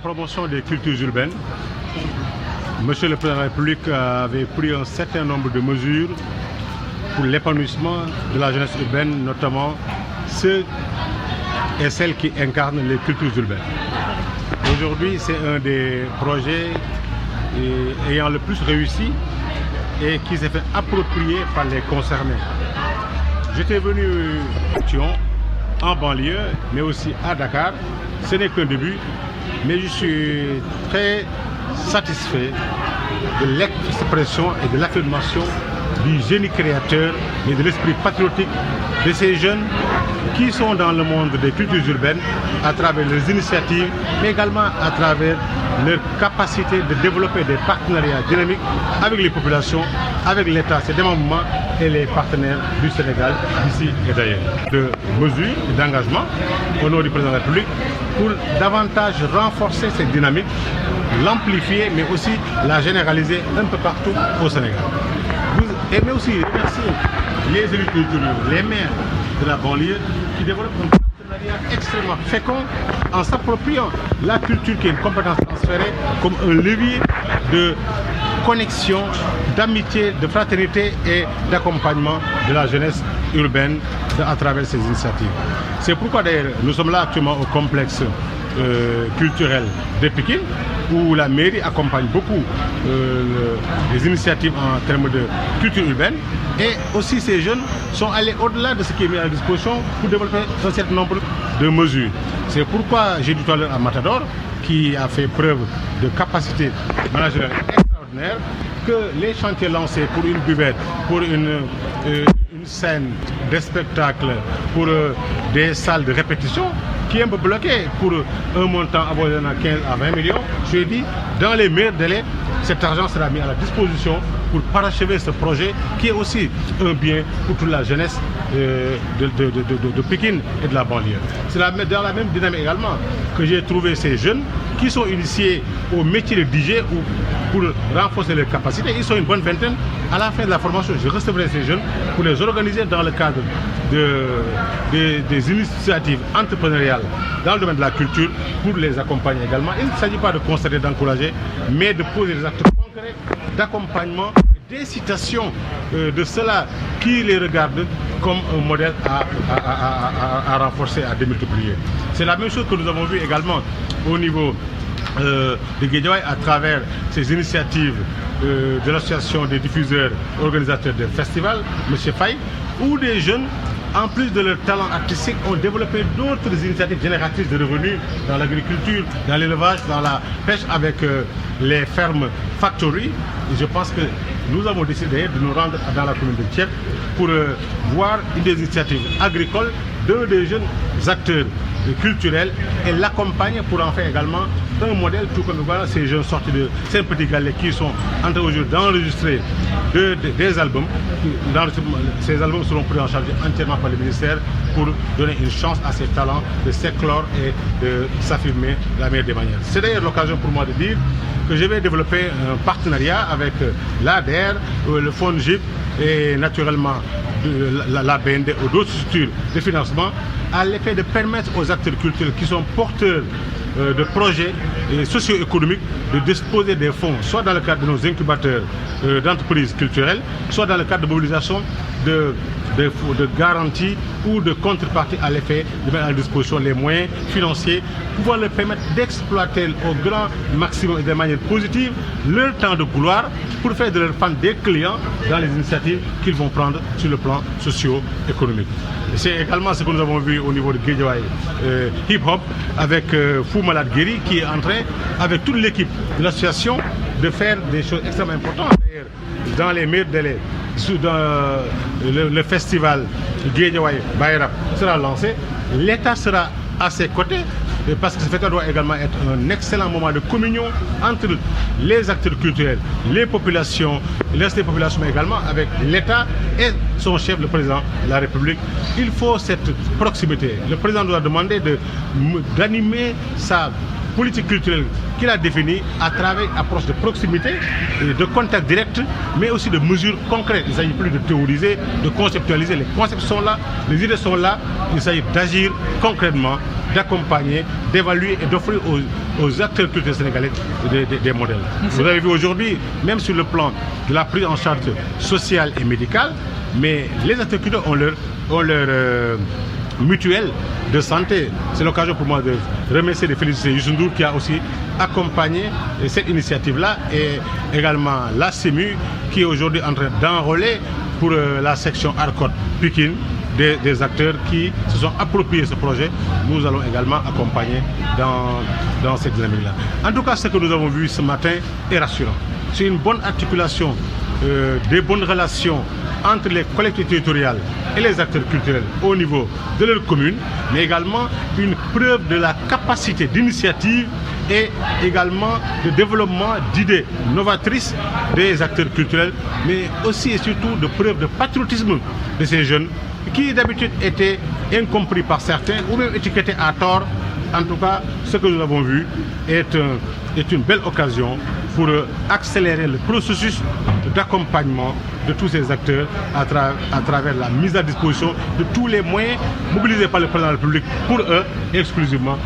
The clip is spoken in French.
promotion des cultures urbaines, Monsieur le Président de la République avait pris un certain nombre de mesures pour l'épanouissement de la jeunesse urbaine, notamment ceux et celles qui incarnent les cultures urbaines. Aujourd'hui, c'est un des projets ayant le plus réussi et qui s'est fait approprier par les concernés. J'étais venu à Thion, en banlieue, mais aussi à Dakar. Ce n'est qu'un début, mais je suis très satisfait de l'expression et de l'affirmation du génie créateur et de l'esprit patriotique de ces jeunes qui sont dans le monde des cultures urbaines à travers leurs initiatives, mais également à travers leur capacité de développer des partenariats dynamiques avec les populations, avec l'État, ses démembrements et les partenaires du Sénégal, d'ici et d'ailleurs. De mesures et d'engagement au nom du Président de la République pour davantage renforcer cette dynamique, l'amplifier, mais aussi la généraliser un peu partout au Sénégal. Mais aussi remercier les élus culturels, les maires de la banlieue qui développent un partenariat extrêmement fécond en s'appropriant la culture qui est une compétence transférée comme un levier de connexion, d'amitié, de fraternité et d'accompagnement de la jeunesse urbaine à travers ces initiatives. C'est pourquoi d'ailleurs nous sommes là actuellement au complexe culturel de Pikine, où la mairie accompagne beaucoup les initiatives en termes de culture urbaine. Et aussi ces jeunes sont allés au-delà de ce qui est mis à disposition pour développer un certain nombre de mesures. C'est pourquoi j'ai dit tout à l'heure à Matador, qui a fait preuve de capacité managériale extraordinaire, que les chantiers lancés pour une buvette, pour une scène de spectacle, pour des salles de répétition, qui est un peu bloqué pour un montant avoisinant 15 à 20 millions, je lui ai dit, dans les meilleurs délais, cet argent sera mis à la disposition pour parachever ce projet qui est aussi un bien pour toute la jeunesse de Pikine et de la banlieue. C'est dans la même dynamique également que j'ai trouvé ces jeunes qui sont initiés au métier de DJ ou pour renforcer leurs capacités. Ils sont une bonne vingtaine. À la fin de la formation, je recevrai ces jeunes pour les organiser dans le cadre des initiatives entrepreneuriales dans le domaine de la culture pour les accompagner également. Il ne s'agit pas de constater, d'encourager, mais de poser des actes concrets d'accompagnement, d'incitation de ceux-là qui les regardent comme un modèle à renforcer, à démultiplier. C'est la même chose que nous avons vu également au niveau de Guédiawaye à travers ces initiatives de l'association des diffuseurs organisateurs de festivals, M. Faye, où des jeunes, en plus de leur talent artistique, ont développé d'autres initiatives génératrices de revenus dans l'agriculture, dans l'élevage, dans la pêche avec les fermes factory. Et je pense que nous avons décidé de nous rendre dans la commune de Thiep pour voir une des initiatives agricoles d'un des jeunes acteurs culturels et l'accompagner pour en faire également un modèle, tout comme voilà ces jeunes sortis de ces petits galets qui sont en train aujourd'hui d'enregistrer des albums. Ces albums seront pris en charge entièrement par le ministère pour donner une chance à ces talents de s'éclore et de s'affirmer de la meilleure des manières. C'est d'ailleurs l'occasion pour moi de dire que je vais développer un partenariat avec l'ADER, le Fonds GIP et naturellement la BND ou d'autres structures de financement à l'effet de permettre aux acteurs culturels qui sont porteurs de projets socio-économiques de disposer des fonds, soit dans le cadre de nos incubateurs d'entreprises culturelles, soit dans le cadre de mobilisation de garanties ou de contrepartie à l'effet de mettre à disposition les moyens financiers pour pouvoir leur permettre d'exploiter au grand maximum et de manière positive leur temps de couloir pour faire de leurs fans des clients dans les initiatives qu'ils vont prendre sur le plan socio-économique. C'est également ce que nous avons vu au niveau de Guédiawaye Hip Hop avec Fou Malade Guéri qui est en train, avec toute l'équipe de l'association, de faire des choses extrêmement importantes. D'ailleurs, dans les meilleurs délais, dans le festival Guédiawaye Bayrap sera lancé, l'État sera à ses côtés parce que ce festival doit également être un excellent moment de communion entre les acteurs culturels, les populations, les populations mais également avec l'État et son chef, le président de la République. Il faut cette proximité. Le président doit demander d'animer sa politique culturelle qu'il a définie à travers une approche de proximité, de contact direct, mais aussi de mesures concrètes. Il ne s'agit plus de théoriser, de conceptualiser. Les concepts sont là, les idées sont là. Il s'agit d'agir concrètement d'accompagner, d'évaluer et d'offrir aux acteurs culturels sénégalais des modèles. Vous avez vu aujourd'hui, même sur le plan de la prise en charge sociale et médicale, mais les acteurs culturels ont leur mutuelle de santé. C'est l'occasion pour moi de remercier et de féliciter Youssou Ndour qui a aussi accompagné cette initiative-là et également la CEMU qui est aujourd'hui en train d'enrôler pour la section Arcot Pikine des acteurs qui se sont appropriés ce projet. Nous allons également accompagner dans cette dynamique-là. En tout cas, ce que nous avons vu ce matin est rassurant. C'est une bonne articulation, des bonnes relations entre les collectivités territoriales et les acteurs culturels au niveau de leur commune, mais également une preuve de la capacité d'initiative et également de développement d'idées novatrices des acteurs culturels, mais aussi et surtout de preuve de patriotisme de ces jeunes qui d'habitude étaient incompris par certains ou même étiquetés à tort. En tout cas, ce que nous avons vu est une belle occasion pour accélérer le processus d'accompagnement de tous ces acteurs à travers la mise à disposition de tous les moyens mobilisés par le président de la République pour eux exclusivement.